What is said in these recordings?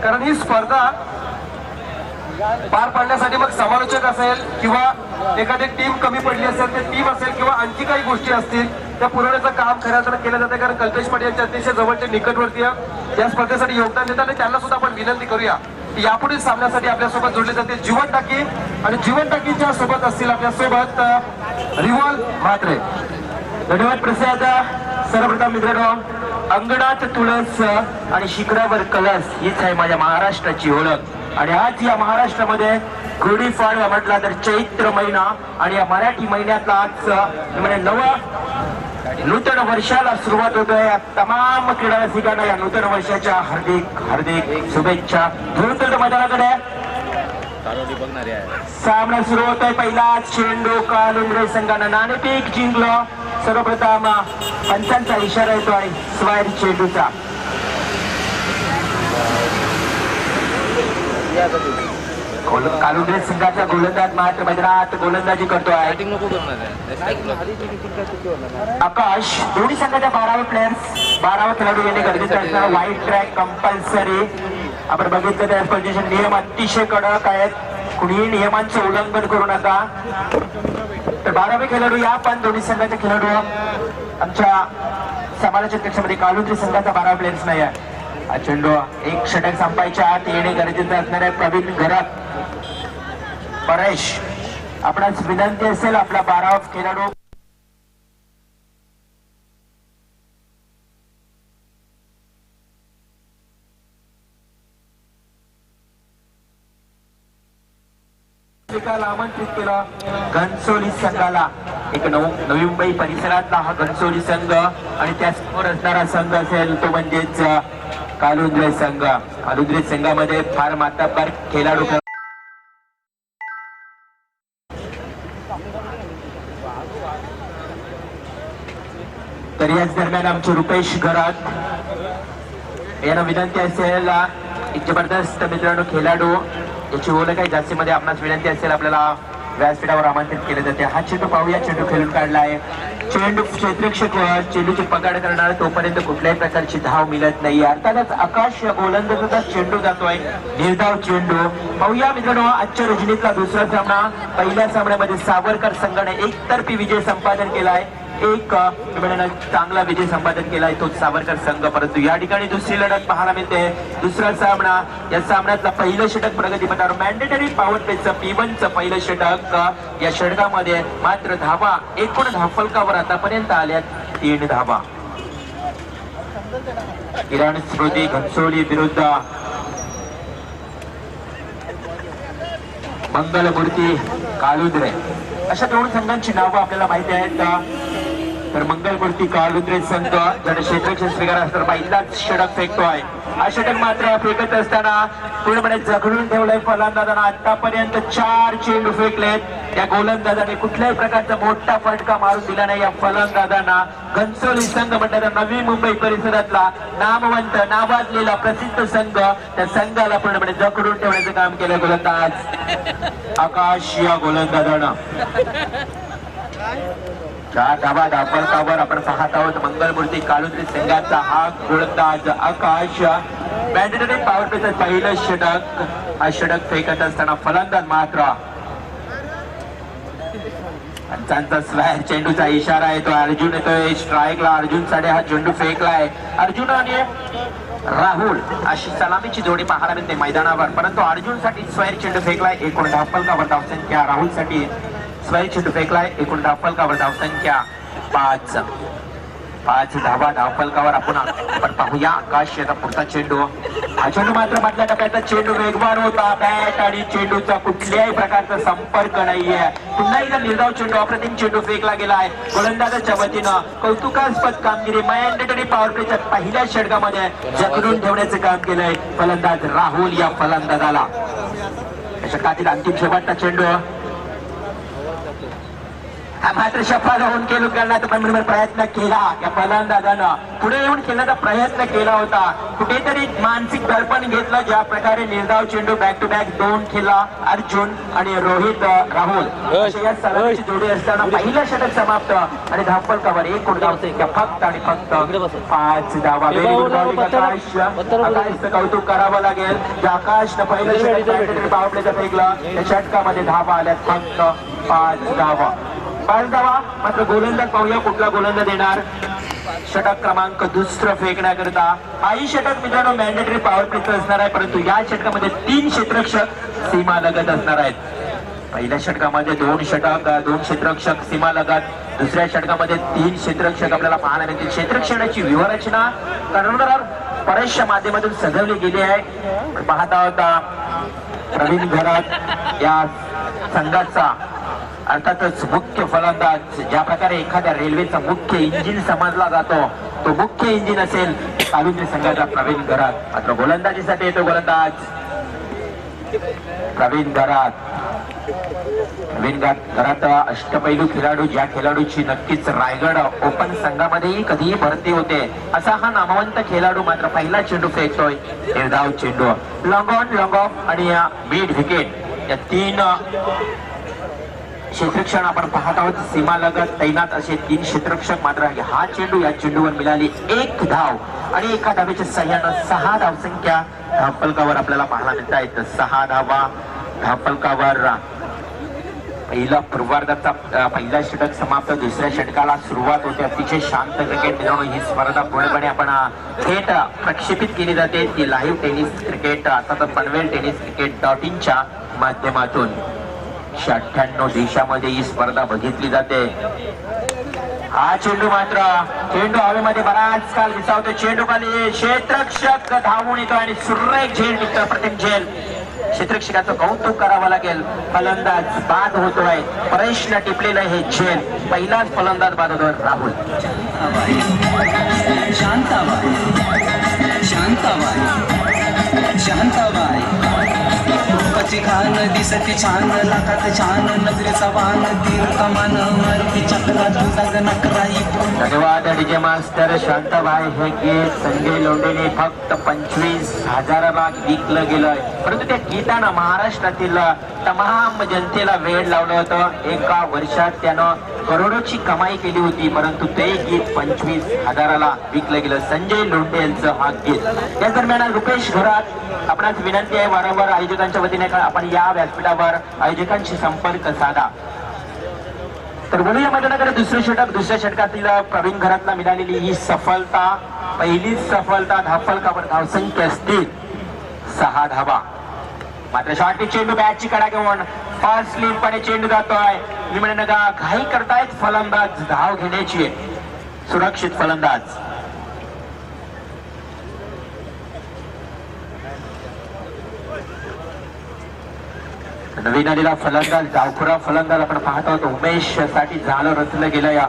कारण ही स्पर्धा पार पाडण्यासाठी मग समालोचक असेल किंवा एखादी टीम कमी पडली असेल ते टीम असेल किंवा आणखी काही गोष्टी असतील त्या पुरवण्याचं काम खऱ्या अर्थानं केलं जातं. कारण कल्पेश पाटील यांच्या अतिशय जवळचे निकटवर्तीय या स्पर्धेसाठी योगदान देतात आणि त्यांना सुद्धा आपण विनंती करूया की यापुढील सामन्यासाठी आपल्यासोबत जोडले जाते जीवन टाकी आणि जीवन टाकीच्या सोबत असतील आपल्यासोबत रिवॉल्व म्हात्रे. धन्यवाद प्रसाद. सर्वप्रथम मित्रांनो, अंगणात तुळस आणि शिखरावर कलश हीच आहे माझ्या महाराष्ट्राची ओळख. आणि आज या महाराष्ट्रामध्ये गुढीपाडवा म्हटला तर चैत्र महिना आणि या मराठी महिन्यातला आज म्हणजे नूतन वर्षाला सुरुवात होतोय. तमाम क्रीडा रसिकांना या नूतन वर्षाच्या हार्दिक हार्दिक शुभेच्छा. धुळुतल मैदानाकडे सामना सुरू होतोय. पहिला चेंडू कालुंद्रे संघानं नाणेफेक जिंकलं. सर्वप्रथम पंचांचा इशारा येतोय स्वायर चेंडूचा. कालुंद्रे संघाचा गोलंदाज मात्र मैदानात गोलंदाजी करतोय आकाश. दोन्ही संघाच्या 12 प्लेयर्स 12 खेळाडू येणे गरजेचं असणार. White track compulsory. आपण बघितलं त्या स्पर्धेचे नियम अतिशय कडक आहेत. कुणीही नियमांचे उल्लंघन करू नका. तर 12वे खेळाडू या पण दोन्ही संघाचे खेळाडू आमच्या समालोचक कक्षामध्ये कालुंद्रे संघाचा 12 प्लेयर्स नाही आहे. हा चेंडू एक षटक संपायच्या आत येणे गरजेचं असणार आहे. प्रवीण घरात परेश आपणास विनंती असेल आपला 12वा खेळाडू आमंत्रित केला. घनसोली संघाला एक नवी मुंबई परिसरातला हा घनसोली संघ आणि त्यासमोर असणारा संघ असेल तो म्हणजेच कालुंद्रे संघ. कालुंद्रे संघामध्ये फार माताबार खेळाडू तर याच दरम्यान आमचे रुपेश घरात यांना विनंती असेल एक जबरदस्त मित्रांनो खेळाडू याची ओळख आहे जास्तीमध्ये आपणास विनंती असेल आपल्याला व्यासपीठावर आमंत्रित केले जाते. हा चेंडू पाहूया. चेंडू खेळून काढला आहे. चेंडू क्षेत्ररक्षक चेंडूची पकड करणार तोपर्यंत कुठल्याही प्रकारची धाव मिळत नाही. अर्थातच आकाश या गोलंदाजाचा चेंडू जातोय निर्धाव चेंडू. पाहूया मित्रांनो आजच्या रजनीतला दुसरा सामना. पहिल्या सामन्यामध्ये सावरकर संघाने एकतर्फी विजय संपादन केलाय. एक चांगला विजय संपादन केलाय तो सावरकर संघ. परंतु या ठिकाणी दुसरी लढत पाहायला मिळते. दुसरा सामना या सामन्यातला पहिलं षटक प्रगती पथावर मॅन्डेटरी पॉवर प्लेचं P1चं पहिलं षटक. या षटकामध्ये मात्र धावा एकूण धावफलकावर आतापर्यंत आल्यात 3 धावा. किरण स्मृती घनसोली विरुद्ध मंगलमूर्ती कालुंद्रे अशा 2 संघांची नावं आपल्याला माहिती आहेत. तर मंगलमूर्ती कालुंद्रे संघ ज्याने क्षेत्ररक्षण स्वीकार असताना पहिलाच षटक फेकतोय. हा षटक मात्र फेकत असताना पूर्णपणे जखडून ठेवलंय फलंदाजांना. आतापर्यंत 4 चेंडू फेकलेत. त्या गोलंदाजाने कुठल्याही प्रकारचा मोठा फटका मारून दिला नाही या फलंदाजांना. घनसोली संघ म्हणतात नवी मुंबई परिसरातला नामवंत नावाजलेला प्रसिद्ध संघ. त्या संघाला पूर्णपणे जखडून ठेवण्याचं काम केलं गोलंदाज आकाश या गोलंदाजानं. 4 धावा धावफलकावर आपण पाहत आहोत. मंगलमूर्ती कालुंद्रे संघाचा हा गोलंदाज आकाश मॅन्डेटरी पॉवर प्लेचं पहिलं षटक. हा षटक फेकत असताना फलंदाज मात्र त्यांचा स्लॅश चेंडूचा इशारा येतो. अर्जुन येतोय स्ट्राईकला. अर्जुन साठी हा चेंडू फेकलाय. अर्जुन आणि राहुल अशी सलामीची जोडी पाहायला मिळते मैदानावर. परंतु अर्जुन साठी स्वायर चेंडू फेकलाय. एकूण धावफलकावर धावसंख्या राहुल साठी स्वायर चेंडू फेकलाय. एकूण धावफलकावर धावसंख्या 5 धावा धावफलकावर. आपण पाहूया आकाश याचा पुढचा चेंडू. हा चेंडू मात्र मधल्या टप्प्याचा चेंडू वेगवान होता. बॅट आणि चेंडूचा कुठल्याही प्रकारचा संपर्क नाहीये. पुन्हा एकदा निर्धाव चेंडू अप्रतिम चेंडू फेकला गेलाय गोलंदाजाच्या वतीनं. कौतुकास्पद कामगिरी. मॅन्डेटरी पॉवर प्लेच्या पहिल्या षटकामध्ये जखडून ठेवण्याचं काम केलंय फलंदाज राहुल या फलंदाजाला. षटकातील अंतिम शेवटचा चेंडू मात्र सफल होऊन केलू करण्याचा पण प्रयत्न केला. या फलंदाजानं पुढे येऊन खेळण्याचा प्रयत्न केला होता. कुठेतरी मानसिक दडपण घेतलं. ज्या प्रकारे निर्धाव चेंडू बॅक टू बॅक 2 खेळला अर्जुन आणि रोहित राहुल अशी या सलामीची जोडी असताना पहिलं षटक समाप्त आणि धावफलकावर 1 गुण धावसंख्या फक्त आणि फक्त 5 धावा. आकाशचं कौतुक करावं लागेल. ज्या आकाशनं पहिलं षटक बावपल्याचं फेकलं त्या षटकामध्ये धावा आल्यात फक्त 5 धावा. 5 धावा. मात्र गोलंदाज पाहूया कुठला गोलंदाज देणार. षटक क्रमांक दुसरं फेकण्याकरिता हाही षटक मित्रांनो मॅन्डेटरी पॉवर प्लेचं असणार आहे. परंतु या षटकामध्ये 3 क्षेत्ररक्षक सीमा लगत असणार आहेत. पहिल्या षटकामध्ये 2 क्षेत्ररक्षक सीमा लगत. दुसऱ्या षटकामध्ये 3 क्षेत्ररक्षक आपल्याला पाहायला मिळतील. क्षेत्ररक्षणाची व्यूहरचना कर्णधार परेशच्या माध्यमातून सजवली गेली आहे. पाहता होता प्रवीण घरात या संघाचा अर्थातच मुख्य फलंदाज. ज्या प्रकारे एखाद्या रेल्वेचा मुख्य इंजिन समजला जातो तो मुख्य इंजिन असेल कालुंद्री संघाचा प्रवीण घरात. मात्र गोलंदाजीसाठी येतो गोलंदाज प्रवीण घरात. प्रवीण घरात अष्टपैलू खेळाडू. ज्या खेळाडूची नक्कीच रायगड ओपन संघामध्येही कधीही भरती होते असा हा नामवंत खेळाडू. मात्र पहिला चेंडू फेकतोय निर्धाव चेंडू. लॉंग ऑन लॉंग ऑफ आणि मिड विकेट या 3 क्षेत्ररक्षण आपण पाहत आहोत. सीमा लगत तैनात असे 3 क्षेत्ररक्षक. मात्र हा चेंडू या चेंडूवर मिळाली 1 धाव आणि एका धावेच्या सहाय्यानं 6 धावसंख्या धावफलकावर आपल्याला पाहायला मिळत आहेत. 6 धावा धावफलकावर. पहिला पूर्वार्धाचा पहिला षटक समाप्त. दुसऱ्या षटकाला सुरुवात होते. अतिशय शांत क्रिकेट मिळवणं ही स्पर्धा पूर्णपणे आपण थेट प्रक्षेपित केली जाते. ती लाईव्ह टेनिस क्रिकेट अर्थात पनवेल टेनिस क्रिकेट .in माध्यमातून 98 देशामध्ये ही स्पर्धा बघितली जाते. हा चेंडू मात्र चेंडू हवेमध्ये बराच काल दिसावतो. चेंडू खाली क्षेत्ररक्षक धावून येतो आणि सुरेख झेल मित्र प्रतिम झेल. क्षेत्ररक्षकाचं कौतुक करावं लागेल. फलंदाज बाद होतोय. परेशला टिपलेलं हे झेल. पहिलाच फलंदाज बाद होतोय राहुल. शांताबाई रूपाची खान दिसती छान लाखात छान नजरेचा वाहन तीर कमान मारुती चक्रात जाग नकराई. धन्यवाद डीजे मास्टर. शांताबाई हे गीत संजय लोंढेने फक्त 25,000ला विकलं गेलंय. परंतु त्या गीतानं महाराष्ट्रातील तमाम जनतेला वेळ लावलं होतं. एका वर्षात त्यानं करोडोची कमाई केली होती. परंतु ते गीत 25,000ला विकलं गेलं. संजय लोंढे यांचं हा गीत. या दरम्यान रुपेश घरात आपणास विनंती आहे वारंवार आयोजकांच्या वतीने आपण या व्यासपीठावर आयोजकांशी संपर्क साधा. तर बोलूया मैदानाकडे दुसरं षटक. दुसऱ्या षटकातील प्रवीण घरातला मिळालेली ही सफलता पहिलीच सफलता. धावफलकावर धावसंख्या असतील 6 धावा. मात्र शॉर्टी चेंडू बॅटची कडा घेऊन फास्ट स्लीपने चेंडू जातोय. मी म्हणेन का घाई करतायत फलंदाज धाव घेण्याची. सुरक्षित फलंदाज नवीन आलेला फलंदाज डावखुरा फलंदाज आपण पाहत आहोत. उमेश साठी झालं रचलं गेलं. या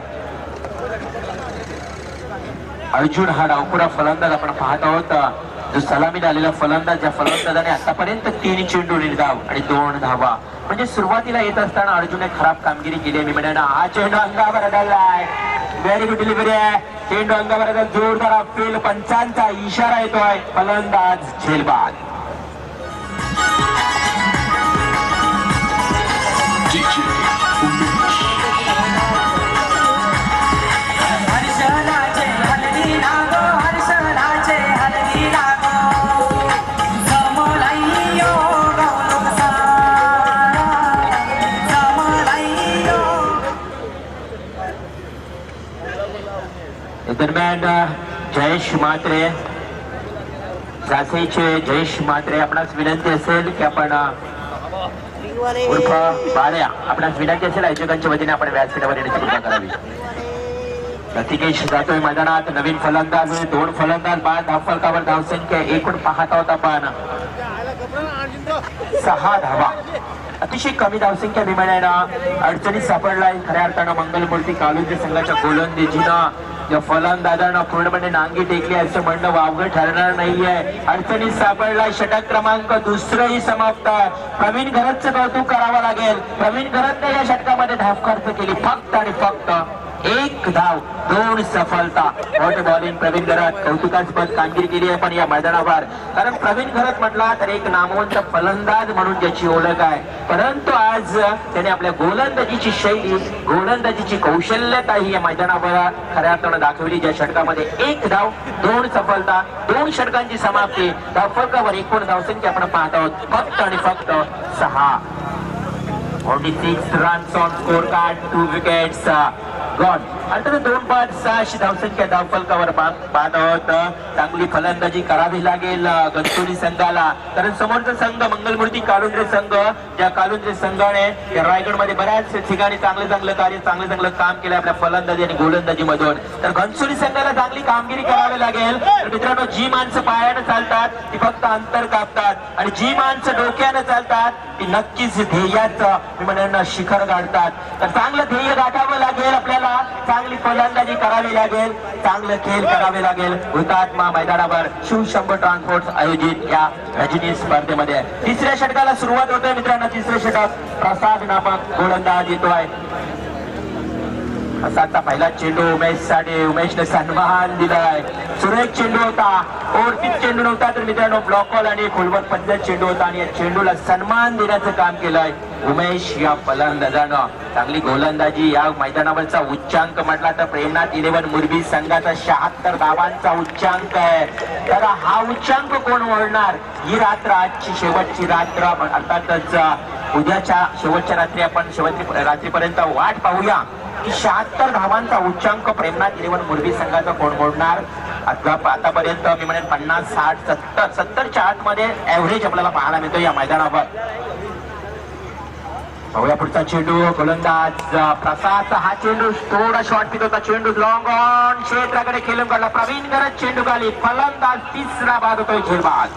अर्जुन हा डावखुरा फलंदाज आपण पाहत आहोत. जो सलामीने आलेला फलंदाज. ज्या फलंदाजाने आतापर्यंत 3 चेंडू निर्धाव आणि 2 धावा. म्हणजे सुरुवातीला येत असताना अर्जुनने खराब कामगिरी केली. मी म्हणेन हा चेंडू अंगावर आदळलाय. व्हेरी गुड डिलिव्हरी आहे. चेंडू अंगावर आदळ. जोरदार अपील. पंचांचा इशारा येतोय. फलंदाज झेलबाद. दरम्यान जयेश म्हात्रे जासेचे जयेश म्हात्रे आपणास विनंती असेल की आपण उर्फ बाळ्या आपणास विनंती असेल आयोजकांच्या वतीने आपण व्यासपीठावर येण्याची कृपा करावी. रतिकेश जातोय मैदानात. नवीन फलंदाज 2 फलंदाज बाद. धावफलकावर धावसंख्या एकूण पाहत आहोत आपण 6 धावा. अतिशय कमी धावसंख्या विमानानं अडचणीत सापडलाय. खऱ्या अर्थानं मंगलमूर्ती कालुंजे संघाच्या गोलंदाजीनं या फलंदाजांना पूर्णपणे नांगी टेकली असं म्हणणं वावगं ठरणार नाहीये. अडचणीत सापडला षटक क्रमांक दुसरंही समाप्त. प्रवीण घरतचं कौतुक करावं लागेल. प्रवीण घरतने या षटकामध्ये धाव खर्च केली फक्त आणि फक्त 1 धाव 2 सफलता. हॉट बॉलिंग प्रवीण घरत कौतुकास्पद कामगिरी केली आहे पण या मैदानावर. कारण प्रवीण घरत म्हटला तर एक नामवंत फलंदाज म्हणून ज्याची ओळख आहे, परंतु आज त्याने आपल्या गोलंदाजीची शैली, गोलंदाजीची कौशल्यताही या मैदानावर खऱ्या अर्थानं दाखवली. ज्या षटकामध्ये 1 धाव 2 सफलता, 2 षटकांची समाप्ती. धावफलकावर एकूण धावसंख्या आपण पाहत आहोत फक्त आणि फक्त 6. 46 runs on scorecard, 2 wickets gone. आता 2.6 धावसंख्या धावफलकावर बाद आहोत. चांगली फलंदाजी करावी लागेल गणसोली संघाला. कारण समोरचा संघ मंगलमूर्ती कालुंद्रे संघ, ज्या कालुंद्रे संघाने या रायगडमध्ये बऱ्याच ठिकाणी चांगलं कार्य, चांगलं काम केलं आपल्या फलंदाजी आणि गोलंदाजी मधून. तर घनसोली संघाला चांगली कामगिरी करावी लागेल. तर मित्रांनो, जी माणसं पायानं चालतात ती फक्त अंतर कापतात आणि जी माणसं डोक्यानं चालतात ती नक्कीच ध्येयाचं मी म्हणेन शिखर गाठतात. तर चांगलं ध्येय गाठावं लागेल आपल्याला, चांगली फलंदाजी करावी लागेल, चांगलं खेळ करावे लागेल. हुतात्मा मैदानावर शिवशंभर ट्रान्सपोर्ट आयोजित या रजनी स्पर्धेमध्ये 3ऱ्या षटकाला सुरुवात होते मित्रांनो. 3रे षटक प्रसाद नामक गोलंदाज येतोय. प्रसादचा पहिला चेंडू उमेशसाठी, उमेशने सन्मान दिलाय. सुरेख चेंडू होता, ओरपीत चेंडू नव्हता तर मित्रांनो ब्लॉक बॉल आणि खोलवर पद्धत चेंडू होता आणि या चेंडूला सन्मान देण्याचं काम केलंय उमेश या फलंदाजानं. चांगली गोलंदाजी. या मैदानावरचा उच्चांक म्हटला तर प्रेमनाथ 11 मुरबी संघाचा 76 धावांचा उच्चांक आहे. तर हा उच्चांक कोण ओढणार? ही रात्र आजची शेवटची रात्र, अर्थातच उद्याच्या शेवटच्या रात्री आपण शेवटची रात्रीपर्यंत वाट पाहूया की 76 धावांचा उच्चांक प्रेमनाथ 11 मुरबी संघाचा कोण मोडणार. आतापर्यंत मी म्हणेन 50, 60, 70च्या आतमध्ये ऍव्हरेज आपल्याला पाहायला मिळतो या मैदानावर. पाहूया पुढचा चेंडू. गोलंदाज प्रसादचा हा चेंडू थोडा शॉर्ट पित होता. चेंडू लॉंग ऑन क्षेत्राकडे खेळून काढला. प्रवीण घरत चेंडू खाली. फलंदाज 3रा बाद होतोय झेलबाद.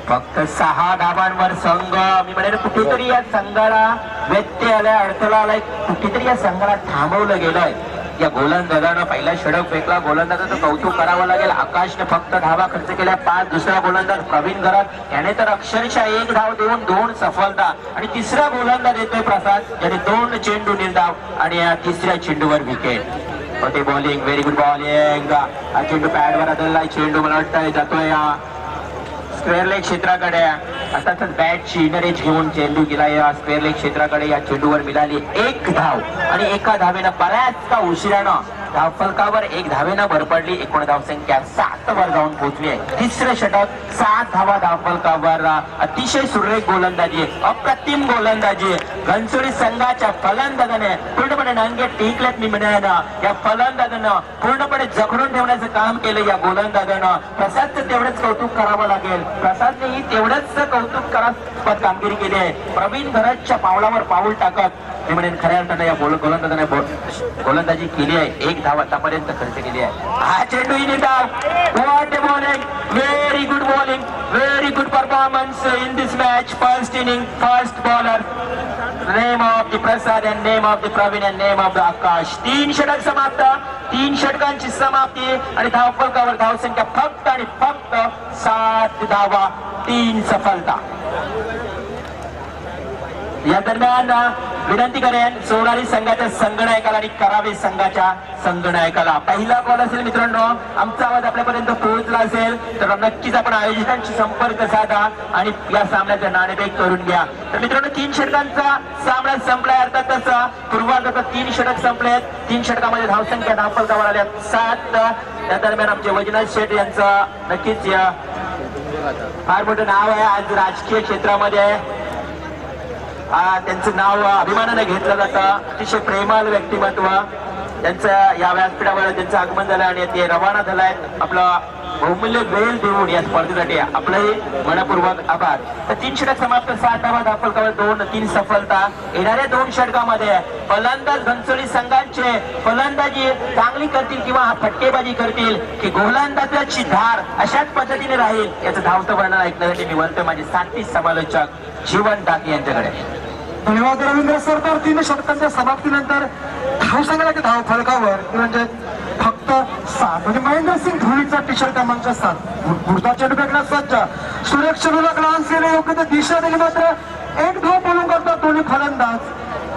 फक्त 6 धावांवर संघ, मी म्हणेन कुठेतरी या संघाला व्यत्यय आलाय, अडथळा आलाय, कुठेतरी या संघाला थांबवलं गेलंय. या गोलंदाजानं पहिला षटक फेकला. गोलंदाजाचं कौतुक करावं लागेल. आकाशने फक्त धावा खर्च केल्या 5. दुसरा गोलंदाज प्रवीण घरत याने तर अक्षरशः 1 धाव देऊन 2 सफलता आणि 3रा गोलंदाज येतोय प्रसाद, याने 2 चेंडू निर्धाव आणि या 3ऱ्या चेंडूवर विकेट. होते बॉलिंग, व्हेरी गुड बॉलिंग. हा चेंडू पॅडवर आदळलाय. चेंडू मला वाटतंय जातोय या स्क्वेअर लेग क्षेत्राकडे. अर्थातच बॅटची इनर एज घेऊन चेंडू गेला या स्क्वेअर लेग क्षेत्राकडे. या चेंडूवर मिळाली 1 धाव आणि एका धावेनं बऱ्याचदा उशिरानं धावफलकावर 1 धावेनं भर पडली. एकूण धावसंख्या 7 वर जाऊन पोहोचली आहे. 3रं षटक 7 धावा धावफलकावर. अतिशय सुरेख गोलंदाजी, अप्रतिम गोलंदाजी. घनसोली संघाच्या फलंदाजाने पूर्णपणे नांगे टेकल्यात मी म्हणेन. या फलंदाजानं पूर्णपणे जखडून ठेवण्याचं काम केलं या गोलंदाजानं. प्रसादचं तेवढंच कौतुक करावं लागेल. प्रसादनेही तेवढंच कौतुक करास्पद कामगिरी केली आहे. प्रवीण घरतच्या पावलावर पाऊल टाकत मी म्हणेन खऱ्या अर्थानं या गोलंदाजाने गोलंदाजी केली आहे. 1 धाव आतापर्यंत खर्च केली आहे. हा चेंडू what a bowling, very good bowling, very good performance in this match. First inning, first bowler, name of the Prasad and name of the Praveen and name of the Akash. 3 षटक समाप्त, 3 षटकांची समाप्ती आणि धावफलकावर धावसंख्या फक्त आणि फक्त 7 धावा, 3 सफलता. या दरम्यान विनंती करेन सोनारी संघाच्या संगनायकाला आणि करावे संघाच्या संगनायकाला. पहिला कॉल असेल मित्रांनो, आमचा आवाज आपल्यापर्यंत पोहोचला असेल तर नक्कीच आपण आयोजकांशी संपर्क साधा आणि या सामन्याचं नाणेफेक करून घ्या. तर मित्रांनो 3 षटकांचा सामना संपलाय. अर्थातच पूर्वार्धात 3 षटक संपलेत. 3 षटकामध्ये धावसंख्या धावफलकावर आल्या 7. त्या दरम्यान आमचे वैजनाथ शेठ यांचं नक्कीच फार मोठं नाव आहे आज राजकीय क्षेत्रामध्ये. त्यांचं नाव अभिमानाने घेतलं जातं. अतिशय प्रेमळ व्यक्तिमत्व त्यांचं या व्यासपीठावर त्यांचं आगमन झालं आणि ते रवाना झालाय आपलं बहुमूल्य वेळ देऊन या स्पर्धेसाठी आपलंही मनपूर्वक आभार. तर 3 षटक समाप्त, 7 धावा धावफलकावर 2-3 सफलता. येणाऱ्या 2 षटकामध्ये फलंदाज घनसोली संघांचे फलंदाजी चांगली करतील किंवा फटकेबाजी करतील की गोलंदाजाची धार अशाच पद्धतीने राहील याचं धावतं वर्णन ऐकण्यासाठी मी म्हणतो माझे साथी समालोचक जीवन टाके यांच्याकडे. धन्यवाद रवींद्र सर. तर 3 षटकांच्या समाप्तीनंतर धाव सांगायला की धाव फलकावर म्हणजे फक्त 7 म्हणजे महेंद्रसिंग धोनीचा टी शर्ट क्रमांक 7. पुढचा चेंडू फेकण्यास सज्ज. सुरेश चेंडूला ग्लान्स केले, योग्य ते दिशा दिली, मात्र 1 धाव बोलून करतात दोन्ही फलंदाज.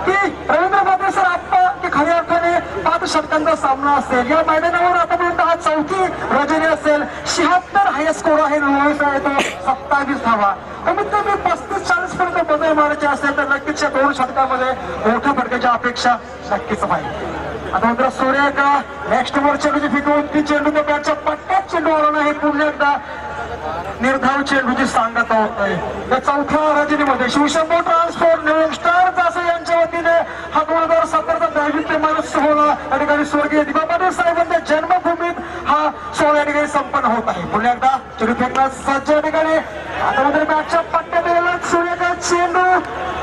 की रवींद्र पाटील सर आत्ता की खऱ्या अर्थाने 5 षटकांचा सामना असेल या मैदानावर आतापर्यंत हा 4थी रजनी असेल. 76 हायस्ट स्कोर आहे, लोएस्ट आहे तो 27 धावा. कमीत कमी 35-40 पर्यंत बदल मारायचे असेल तर नक्कीच या 2 षटकामध्ये मोठ्या फटक्याची अपेक्षा नक्कीच पाहिजे. आता मात्र सूर्य का नेक्स्ट ओव्हर चेंडूची फिकवून ती चेंडू त्या बॅटच्या पट्ट्यात चेंडू आला नाही. पुन्हा एकदा निर्धाव चेंडूची सांगता होत नाही. या 4थ्या रजनीमध्ये शिवशंभो ट्रान्सपोर्ट न्यू स्टार असं यांच्या वतीने हा 2017चा दैवित्यमान सोहळा या ठिकाणी स्वर्गीय दिबा पाटील साहेबांच्या जन्मभूमीत हा सोहळा या ठिकाणी संपन्न होत आहे. पुन्हा एकदा चेंडू फेकण्यास सज्ज या ठिकाणी. आता मात्र बॅटच्या पट्ट्यात दिलेला सूर्यका चेंडू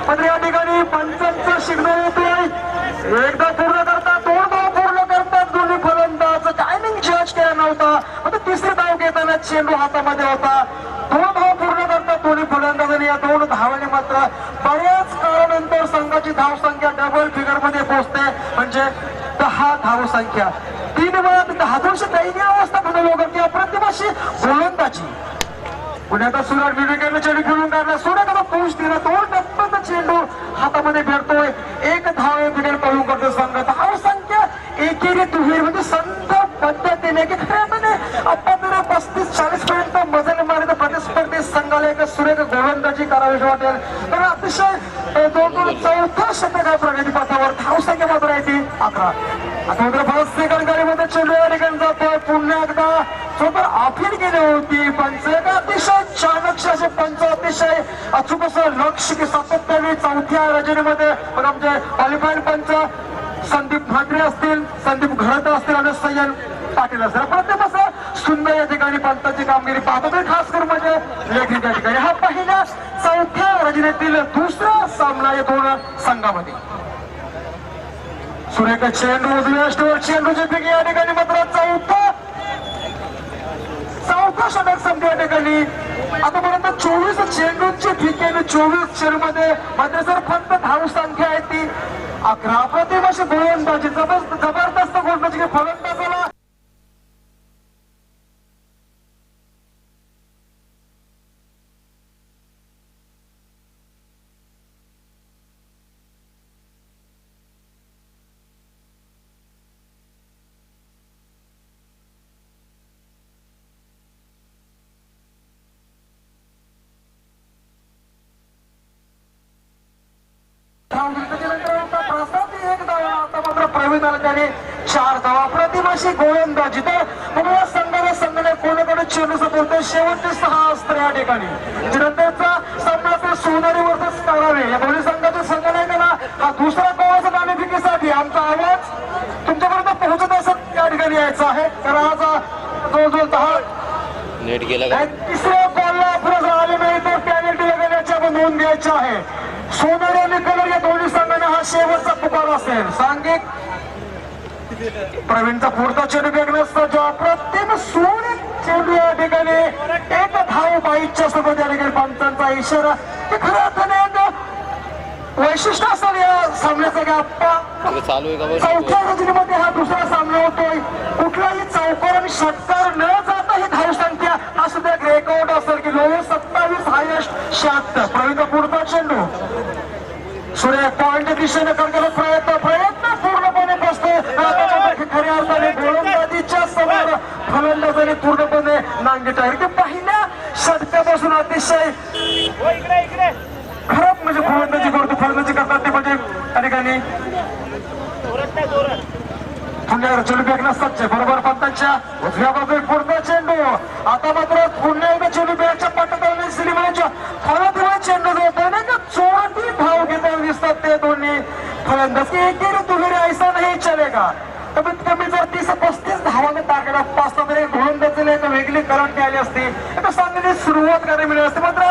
मात्र या ठिकाणी पंचांचा सिग्नल येतोय. एकदा पूर्ण करतात, 2 धाव पूर्ण करतात दोन्ही फलंदाज. टायमिंग जज केला नव्हता, आता 3री धाव घेताना चेंडू हातामध्ये होता. 2 धाव पूर्ण करतात दोन्ही फलंदाज आणि या 2 धावांनी मात्र बऱ्याच काळानंतर संघाची धाव संख्या डबल फिगर मध्ये पोहोचते म्हणजे 10 धाव संख्या. 3 वेळा 10 दैनीय अवस्था बदल किंवा प्रतिभाशी गोलंदाजी. पुण्याचा सुराट विवेकानं चेंडू खेळून काढला. सुराट पोच दिला, 2 टप्प्याचा चेंडू हातामध्ये भेटतोय. 1 धाव विकेट पळून करतो संघ. धाव संख्या एकेरी दुहेरी म्हणजे संघ पद्धतीने की खऱ्या अर्थाने 35-40 पर्यंत मजल मारत प्रतिस्पर्धी संघाला एक सुरेख गोलंदाजी करावीशी वाटेल. तर अतिशय 4था षटक आहे प्रगती पथावर. धाव संख्या मात्र आहे ती 11. आता मात्र 5 सेकंड गाडीमध्ये चेंडू या ठिकाणी जातोय. पुन्हा एकदा सोबत अपील केली होती पंच. अतिशय चाणक्य असे पंच, अतिशय अचूक असं लक्ष की सातत्याने 4थ्या रजनीमध्ये पण आमचे क्वालिफाईड पंच संदीप म्हात्रे असतील, संदीप घरत असतील आणि सय्यद पाटील असतील. प्रत्येक असं सुंदर या ठिकाणी पंचाची कामगिरी पाहतो. तर खास करून म्हणजे लेखी त्या ठिकाणी हा पहिल्या 4थ्या रजनीतील 2रा सामना या 2 संघामध्ये. सुरेख चेंडू उजव्या स्टोर चेंडूची पिकी या ठिकाणी मात्र 4था षटक संपते या ठिकाणी. आतापर्यंत 24 चेंडूंची फिकी आणि 24 चेंडूमध्ये मात्र सर फक्त धाव संख्या आहे ती 11. प्रतिभाशी गोलंदाजी जबरदस्त गोलंदाजी फलंदाजाला प्रवीण त्याने 4 धावा. प्रतिभाशी गोलंदाजी तर संघाने कोणाकडे चेंडू बोलतोय. शेवटचे 6 अस्त्र या ठिकाणी नंतरचा सामना ते सोनारी वर्सेस करावे या दोन्ही संघाचे संघ नाही का ना. हा 2रा गोवाचा नाणेफिकीसाठी आमचा आवाज तुमच्यापर्यंत पोहोचत असत या ठिकाणी यायचा आहे. तर आज जवळजवळ 10 नेट गेला. 3ऱ्या बॉलला पुढे आले नाही तर पॅनल्टी लगावण्याची आपण नोंद घ्यायची आहे. सोनारी आणि कलर या दोन्ही संघांना हा शेवटचा पुकार असेल. सांघिक प्रवीणचा पुढचा चेंडू फेकण्यास अप्रतिम सोने चेंडू या ठिकाणी 1 धाव 22च्या सोबत या ठिकाणी पंचांचा इशारा. ते खऱ्या अर्थाने वैशिष्ट्य असेल या सामन्याचा की आप्पा चालू आहे का 4थ्या रजनीमध्ये हा 2रा सामना होतोय. कुठलाही चौकार आणि षटकार न जाता ही धाव संख्या हा सुद्धा एक रेकॉर्ड असेल की लोएस्ट 27 हायेस्ट 76. प्रवीणचा पुढचा चेंडू सूर्य पॉइंट दिशेने करण्याचा प्रयत्न पूर्णपणे बसतो. खऱ्या अर्थाने गोलंदाजीच्या समोर फलंदाजाने पूर्णपणे नांगी टाकली. पहिल्या षटकापासून अतिशय खराब म्हणजे गोलंदाजी करतो, फलंदाजी करतात ते म्हणजे त्या ठिकाणी पुन्हा चेंडू फेकण्यास सज्ज. बरोबर पंतांच्या उजव्या बाजूला पुढचा चेंडू. आता मात्र पुन्हा एकदा चेंडू बॅटच्या पट्ट्यात दिसली म्हणजे फलंदाज चेंडू जोडतो नाही का 34 धाव घेताना दिसतात ते दोन्ही फलंदाज. एकेरी दुहेरी ऐसा नाही चलेगा. कमीत कमी जर 30-35 धावाने टाकायला पाचता तरी गोलंदाजीला एक वेगळी कला सुरुवात करायला मिळाली असते. मात्र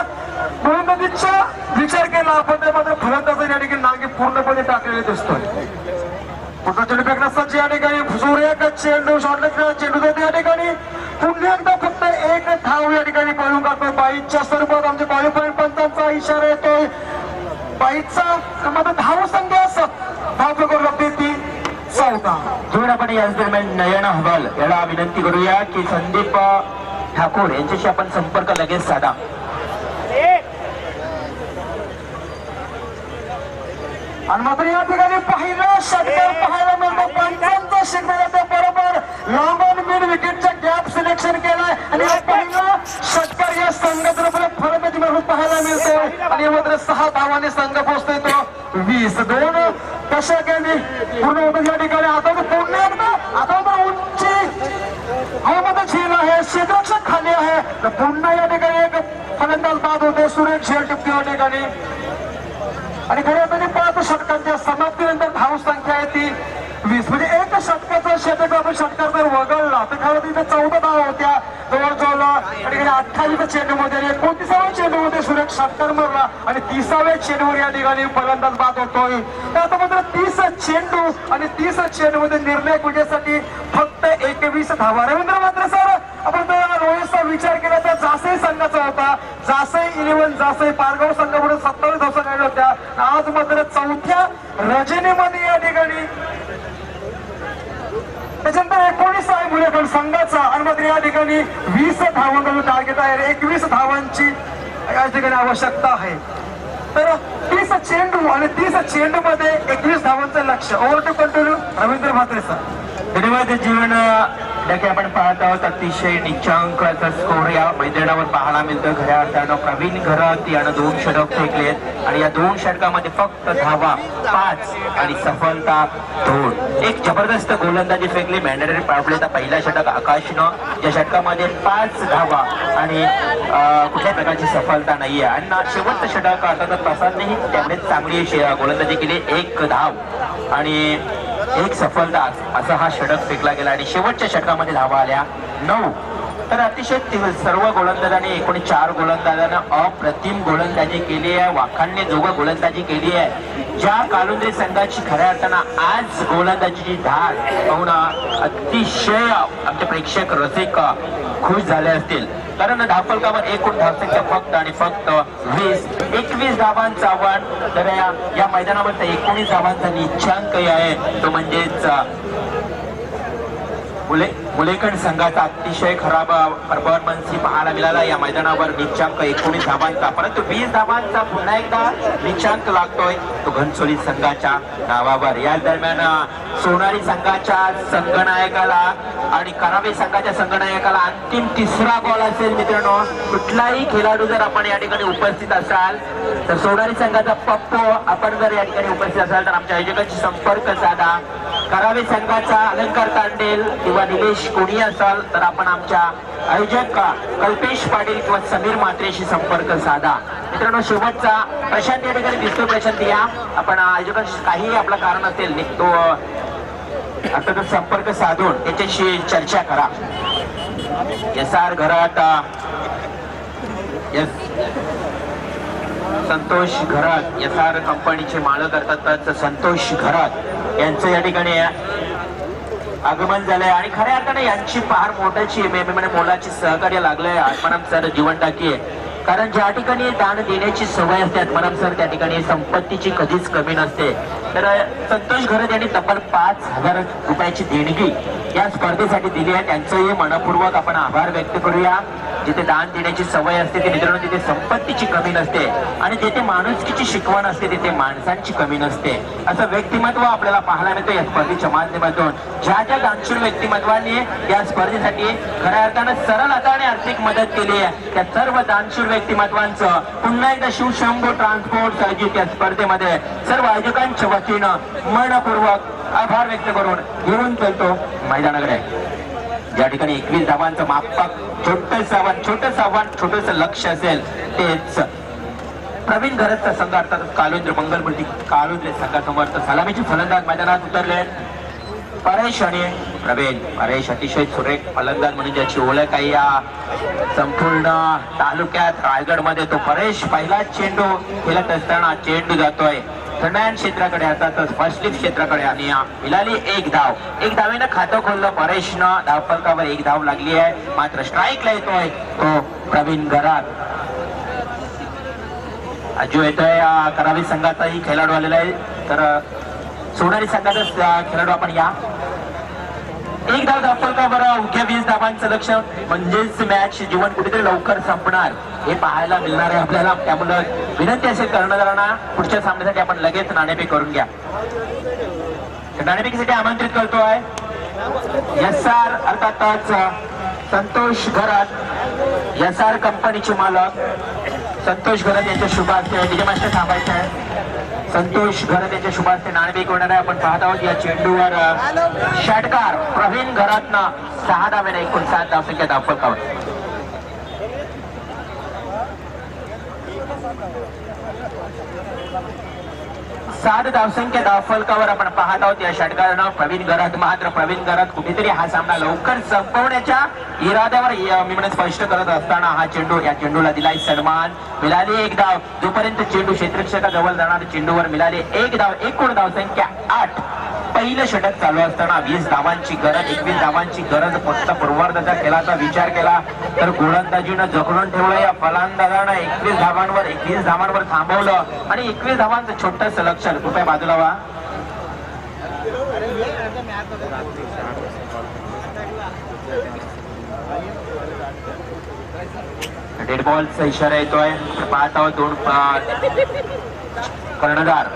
गोलंदाजीचा विचार केला आपण ते मात्र फलंदाज या ठिकाणी नांगी पूर्णपणे टाकलेले दिसतोय. पुन्हा चेंडू फेकण्यासाठी या ठिकाणी सूर्यक चेंडू शॉर्टलेग चेंडू देते या ठिकाणी पुन्हा एकदा फक्त एक धाव या ठिकाणी पळून काढतोय. बाईच्या स्वरूपात आमचे क्वालिफाईंग पंचांचा इशारा येतोय. बाईचा मध्ये धाव संख्या धाव करू लागते ती 14. जोड आपण याच दरम्यान नयन हवाल याला विनंती करूया की संदीप ठाकूर यांच्याशी आपण संपर्क लगेच साधा. आणि मात्र या ठिकाणी पहिलं षटकार पाहायला मिळतो. पंचांचा षटकार बरोबर लांबून मिड विकेटचा गॅप सिलेक्शन केलाय आणि हा पहिला षटकार या संघातून फलंदाजी म्हणून पाहायला मिळतोय. आणि मात्र 6 धावांनी संघ पोहोचतोय तो 20-2 दशकांनी पूर्ण होतं या ठिकाणी. आता पुन्हा एकदा आता तर उंची हवामध्ये झेल आहे, क्षेत्ररक्षक खाली आहे. तर पुन्हा या ठिकाणी एक फलंदाज बाद होते. सुरेश झेल टिपते या ठिकाणी. आणि खऱ्या अर्थाने 5 षटकांच्या समाप्तीनंतर धाव संख्या आहे ती 20. म्हणजे एक षटकाचा षटक आपण षटकार जर वगळला तर खरं तिथे 14 धावा होत्या जवळजवळ. आणि 28 चेंडूमध्ये 29व्या चेंडूमध्ये सुरेश षटकार मारला आणि 30व्या चेंडूवर या ठिकाणी फलंदाज बाद होतोय. तर आता मात्र 30 चेंडू आणि 30 चेंडूमध्ये निर्णायक विजयासाठी फक्त 21 धावा. रवींद्र मात्र सर आपण रोहितचा विचार केला तर जासई संघाचा होता. जासई 11 जासई पारगाव संघाकडून 27 धावा काढल्या होत्या. आज मात्र 4थ्या रजनीमध्ये या ठिकाणी त्याच्यानंतर 19 आहे मुलेकर संघाचा आणि मात्र या ठिकाणी 20 धावांकडून टार्गेट आहे. 21 धावांची या ठिकाणी आवश्यकता आहे. तर 30 चेंडू आणि 30 चेंडू मध्ये 21 धावांचं लक्ष. Over to continue Ravindra Mhatre sir. धन्यवाद. जीवन आपण पाहत आहोत अतिशय निच्चांकाचा स्कोर या मैदानावर पाहायला मिळतं. खऱ्या अर्थानं प्रवीण घरात यानं 2 षटक फेकलेत आणि या 2 षटकामध्ये फक्त धावा 5 आणि सफलता 2. एक जबरदस्त गोलंदाजी फेकली मॅन्डेटरी पावलेचा पहिला षटक आकाशनं, या षटकामध्ये 5 धावा आणि कुठल्या प्रकारची सफलता नाहीये. आणि शेवटचं षटक अर्थात प्रसादनेही त्यामुळेच चांगली गोलंदाजी केली. 1 धाव आणि 1 सफलता असा हा षटक फेकला गेला आणि शेवटच्या षटकामध्ये धावा आल्या 9. तर अतिशय सर्व गोलंदाजांनी एकूण 4 गोलंदाजांना अप्रतिम गोलंदाजी केली आहे. वाखाणणे जोगं गोलंदाजी केली आहे. ज्या कालुंद्रे संघाची खऱ्या अर्थानं आज गोलंदाजीची धार पाहून अतिशय आमचे प्रेक्षक रसिक खुश झाले असतील. कारण धावफलकावर एकूण धावसंख्या फक्त आणि फक्त 21 धावांचं आव्हान. तर या मैदानावरचा 19 धावांचा निच्चांक आहे तो म्हणजेच मुलेकण संघाचा अतिशय खराब परफॉर्मन्स पाहायला मिळाला या मैदानावर. निच्चांक 19 धावांचा, परंतु 20 धावांचा पुन्हा एकदा निच्चांक लागतोय तो घनसोली संघाच्या नावावर. या दरम्यान सोनारी संघाच्या संघनायकाला आणि करावे संघाच्या संघनायकाला अंतिम 3रा बॉल असेल. मित्रांनो, कुठलाही खेळाडू जर आपण या ठिकाणी उपस्थित असाल तर सोनारी संघाचा पप्पो आपण जर या ठिकाणी उपस्थित असाल तर आमच्या आयोजकांशी संपर्क साधा. करावे संघाचा अलंकार तांडेल किंवा निलेश कोणी असाल तर आपण आमच्या आयोजक कल्पेश पाटील किंवा समीर म्हात्रेशी संपर्क साधा. मित्रांनो, शेवटचा प्रशांत या ठिकाणी दिसतो. प्रशांत या आपण आयोजकांशी काही आपलं कारण असेल तो अर्थात संपर्क साधून त्याच्याशी चर्चा करा. SR घरात संतोष घरात SR कंपनीचे मालक अर्थातच संतोष घरात यांचं या ठिकाणी आगमन झालंय आणि खऱ्या अर्थाने यांची फार मोठ्याची मोलाची सहकार्य लागलंय आत्माराम सर जीवन टाकी. कारण ज्या ठिकाणी दान देण्याची सवय असते आत्माराम सर त्या ठिकाणी संपत्तीची कधीच कमी नसते. तर संतोष घरत यांनी तब्बल 5,000 रुपयाची देणगी या स्पर्धेसाठी दिली आहे. त्यांचंही मनपूर्वक आपण आभार व्यक्त करूया. जिथे दान देण्याची सवय असते ते मित्रांनो तिथे संपत्तीची कमी नसते आणि जिथे माणुसकीची शिकवण असते तिथे माणसांची कमी नसते. असं व्यक्तिमत्व आपल्याला पाहायला मिळतं या स्पर्धेच्या माध्यमातून. ज्या ज्या दानशूर व्यक्तिमत्वांनी या स्पर्धेसाठी खऱ्या अर्थानं सरळ हाताने आर्थिक मदत केली आहे त्या सर्व दानशूर व्यक्तिमत्वांचं पुन्हा एकदा शिवशंभू ट्रान्सपोर्ट आयोजित या स्पर्धेमध्ये सर्व आयोजकांच्या वतीनं मनपूर्वक आभार व्यक्त करून घेऊन चलतो मैदानाकडे. ज्या ठिकाणी 21 धावांचं मापक छोटस आव्हान छोटस लक्ष असेल तेच प्रवीण घरतचा संघ अर्थात कालुंद्रे मंगलमूर्ती कालुंद्रे संघासमोर सलामीचे फलंदाज मैदानात उतरले. परेश आणि प्रवीण परेश अतिशय सुरेख फलंदाज म्हणून ज्याची ओळख आहे या संपूर्ण तालुक्यात रायगड मध्ये तो परेश पहिला चेंडू खेळत असताना चेंडू जातोय थंडायन क्षेत्राकडे अर्थातच फर्स्ट लिफ्ट क्षेत्राकडे आणि मिळाली एक धावेनं खातं खोललं परेशनं. धावफलकावर एक धाव लागली आहे मात्र स्ट्राईकला येतोय तो प्रवीण घरात. अजू येतोय करावी संघाचाही खेळाडू आलेला आहे तर सोनारी संघाचाच खेळाडू आपण या. एक धाव धावफलकावर उघ्या 20 धावांचं लक्ष म्हणजेच मॅच जीवन कुठेतरी लवकर संपणार हे पाहायला मिळणार आहे आपल्याला. त्यामुळे विनंती असेल कर्णधारांना पुढच्या सामन्यासाठी आपण लगेच नाणेफेक करून घ्या. नाणेफेकीसाठी आमंत्रित करतोय SR अर्थातच संतोष घरात SR कंपनीचे मालक संतोष घरात यांच्या शुभ हस्ते डीजे मास्टर थांबायचे आहे. संतोष घरात यांच्या शुभ हस्ते नाणेफेक होणार आहे. आपण पाहत आहोत या चेंडूवर षटकार प्रवीण घरातनं 6 धावेने एकूण 7 धावसंख्या धावफलकावर. सात धावसंख्या धावफलकावर आपण पाहत आहोत या षटकारानं प्रवीण घरात. मात्र प्रवीण घरात कुठेतरी हा सामना लवकर संपवण्याच्या इराद्यावर मी म्हणत स्पष्ट करत असताना हा चेंडू या चेंडूला दिलाय सन्मान. मिळाली एक धाव. जोपर्यंत चेंडू क्षेत्ररक्षकाजवळ जाणार चेंडूवर मिळाली एक धाव. एकूण धावसंख्या 8. पहिलं षटक चालू असताना 20 धावांची गरज 21 धावांची गरज फक्त पूर्वार्धाच्या खेळाचा विचार केला तर गोलंदाजीनं जखडून ठेवलं. या फलंदाजानं 21 धावांवर थांबवलं आणि 21 धावांचं छोटस लक्ष. कृपया बाजूला वा. डेड बॉलचा इशारा येतोय. पाहत आहोत 2 कर्णधार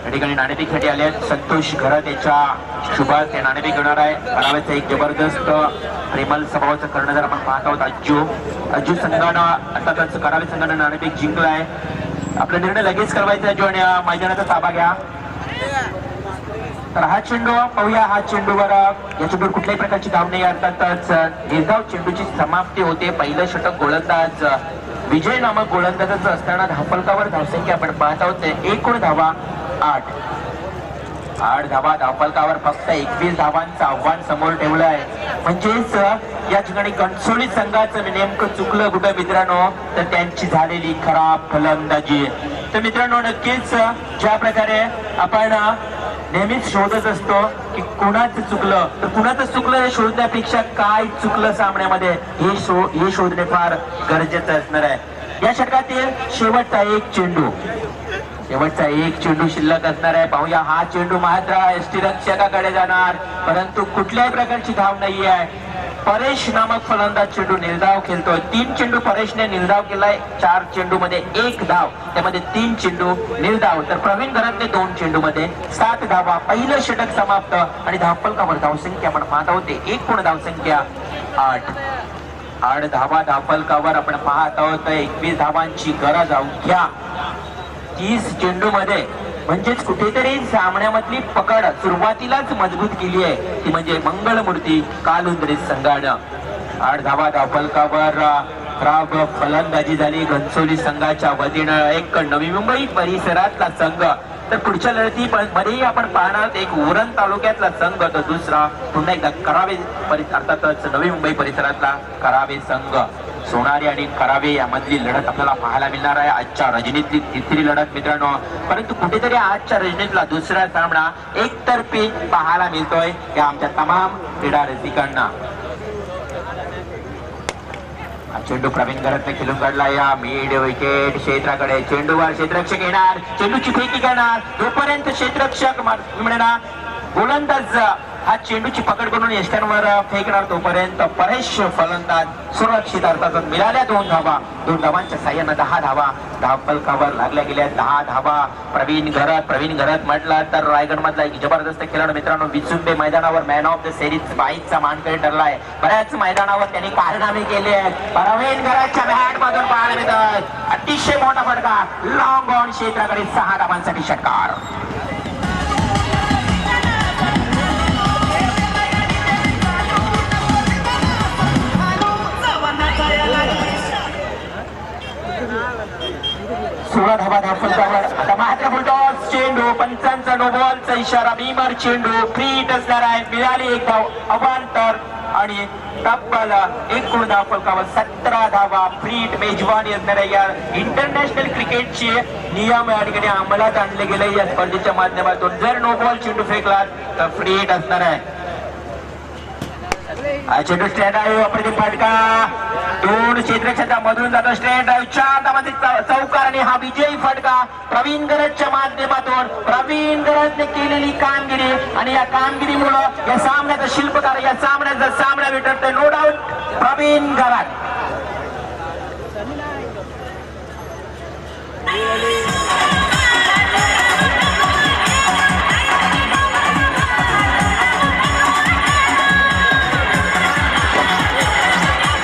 या ठिकाणी नाणेफेकीसाठी आले आहेत. संतोष घरात याच्या शुभात ते नाणेफेक घेणार आहे. कराव्याचा एक जबरदस्त प्रेमल स्वभावाचा कर्णधार आपण पाहत आहोत अज्जू संघानं अर्थातच करावे संघानं नाणेफेक जिंकला आहे. आपला निर्णय लगेच करवायचा आहे आणि मैदानाचा ताबा घ्या. तर हा चेंडू पाहूया. हा चेंडूवर या चेंडूवर कुठल्याही प्रकारची धाव नाही. अर्थातच निर्धाव चेंडूची समाप्ती होते. पहिलं षटक गोलंदाज विजय नामक गोलंदाजाचं असताना धावफलकावर धावसंख्या आपण पाहत आहोत. एकूण धावा 8 धावा धावफलकावर फक्त 21 धावांचं आव्हान समोर ठेवलं आहे. म्हणजेच या ठिकाणी कणसोली संघाचं नेमकं चुकलं कुठं मित्रांनो तर त्यांची झालेली खराब फलंदाजी. तर मित्रांनो नक्कीच ज्या प्रकारे आपण नेहमीच शोधत असतो की कुणाचं चुकलं तर कुणाचं चुकलं हे शोधण्यापेक्षा काय चुकलं सामन्यामध्ये हे शोधणे फार गरजेचं असणार आहे. या षटकातील शेवटचा एक चेंडू शिल्लक असणार आहे. पाहूया. हा चेंडू मात्र यष्टीरक्षकाकडे जाणार परंतु कुठल्याही प्रकारची धाव नाही आहे. परेश नामक फलंदाज चेंडू निर्धाव खेळतोय. 3 चेंडू परेशने निर्धाव केलाय. 4 चेंडू मध्ये 1 धाव त्यामध्ये 3 चेंडू निर्धाव. तर प्रवीण घरातले 2 चेंडू मध्ये 7 धावा. पहिलं षटक समाप्त आणि धावफलकावर धावसंख्या आपण पाहत आहोत एकूण धावसंख्या 8 धावा धावफलकावर आपण पाहत आहोत. 21 धावांची गरज अवघ्या 30 चेंडू मध्ये. म्हणजेच कुठेतरी सामन्यामधली पकड सुरुवातीलाच मजबूत केली आहे ती म्हणजे मंगळमूर्ती कालुंद्रे संघानं. 8 धावा धावफलकावर खराब फलंदाजी झाली घनसोली संघाच्या वतीनं. एक नवी मुंबई परिसरातला संघ तर पुढच्या लढतीमध्ये आपण पाहणार एक उरण तालुक्यातला संघ तर दुसरा पुन्हा एकदा करावे अर्थातच नवी मुंबई परिसरातला करावे संघ. सोनारी आणि करावे यामधली लढत आपल्याला पाहायला मिळणार आहे. आजच्या रजनीतली तिसरी लढत मित्रांनो. परंतु कुठेतरी आजच्या रजनीतला दुसरा सामना एकतर्फी पाहायला मिळतोय या आमच्या तमाम क्रीडा रसिकांना. चेंडू प्रवीण घरातने खेळून काढला. या मिड विकेट क्षेत्राकडे चेंडूवर क्षेत्ररक्षक येणार. चेंडूची फेकी करणार. जोपर्यंत क्षेत्ररक्षक म्हणणार गोलंदाज हा चेंडूची पकड करून यष्ट्यांवर फेकणार तोपर्यंत परेश फलंदाज सुरक्षित अर्थातच मिळाल्या 2 धावा. 2 धावांच्या साह्यानं 10 धावा धावफलकावर लागल्या गेल्या. 10 धावा प्रवीण घरात म्हटला तर रायगड मधला एक जबरदस्त खेळाडू मित्रांनो. विचुंबे मैदानावर मॅन ऑफ द सिरीज 22चा मानकरी ठरलाय. बऱ्याच मैदानावर त्यांनी कारनामे केले आहेत. प्रवीण घराच्या बॅट मधून पाहायला मिळतात अतिशय मोठा फटका. लॉंग ऑन क्षेत्राकडे 6 धावांसाठी षटकार. धावा धावफलकावर आता मात्र फुलटॉस चेंडू, पंचांचा नो बॉलचा इशारा, बीमार चेंडू, फ्री हिट असणार आहे. मिळाली एक धाव अवांतर आणि तब्बल एकूण धाव फलकावर 17 धावा. फ्री हिट मेजवानी असणाऱ्या या इंटरनॅशनल क्रिकेटचे नियम या ठिकाणी अंमलात आणले गेले या स्पर्धेच्या माध्यमातून. जर नो बॉल चेंडू फेकला तर फ्री हिट असणार आहे. चेंडू स्ट्रेट ड्राईव्ह, अप्रतिम फटका, 2 क्षेत्ररक्षकांच्या मधून जातो. स्ट्रेट ड्राईव्ह 4 धावांचे चौकार आणि हा विजयी फटका प्रवीण गरजच्या माध्यमातून. प्रवीण गरजने केलेली कामगिरी आणि या कामगिरीमुळे या सामन्याचा शिल्पकार, या सामन्याचा सामना ठरतोय नो डाऊट प्रवीण गरज.